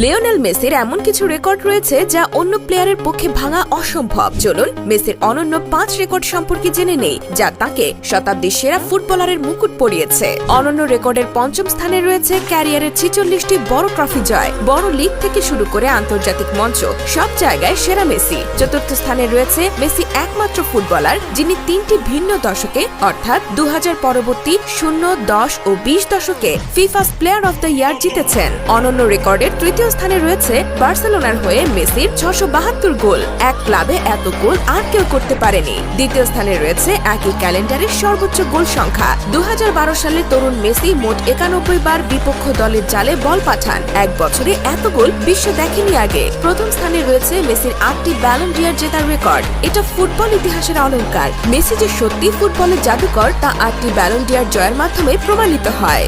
Lionel মেসির এমন কিছু রেকর্ড রয়েছে যা অন্য প্লেয়ারের পক্ষে ভাঙা অসম্ভব। চলুন মেসির অনন্য 5 রেকর্ড সম্পর্কে জেনে নেই যা তাকে শতাব্দীর সেরা ফুটবলারের মুকুট পরিয়েছে। অনন্য রেকর্ডের 5ম স্থানে রয়েছে ক্যারিয়ারের 46টি বড় ট্রফি জয়। বড় লিগ থেকে শুরু করে আন্তর্জাতিক মঞ্চ সব জায়গায় সেরা মেসি। 4র্থ স্থানে রয়েছে মেসি একমাত্র ফুটবলার যিনি 3টি ভিন্ন দশকে অর্থাৎ 2000 পরবর্তী 0, 10 ও 20 দশকে ফিফাস প্লেয়ার অফ দ্য ইয়ার জিতেছেন। অনন্য রেকর্ডের 3য় স্থানে রয়েছে বার্সেলোনার হয়ে মেসির 672 গোল। এক ক্লাবে এত গোল আর কেউ করতে পারেনি। 2য় স্থানে রয়েছে একই ক্যালেন্ডারের সর্বোচ্চ গোল সংখ্যা। 2012 সালে তরুণ মেসি মোট 91 বার বিপক্ষ দলের জালে বল পাঠান। এক বছরে এত গোল বিশ্ব দেখেনি আগে। 1ম স্থানে রয়েছে মেসির 8টি ব্যালন ডি'অর জেতার রেকর্ড। এটা ফুটবল ইতিহাসের অলংকার। মেসি যে সত্যি ফুটবলের জাদুকর তা 8টি ব্যালন ডি'অর জয়ের মাধ্যমে প্রমাণিত হয়।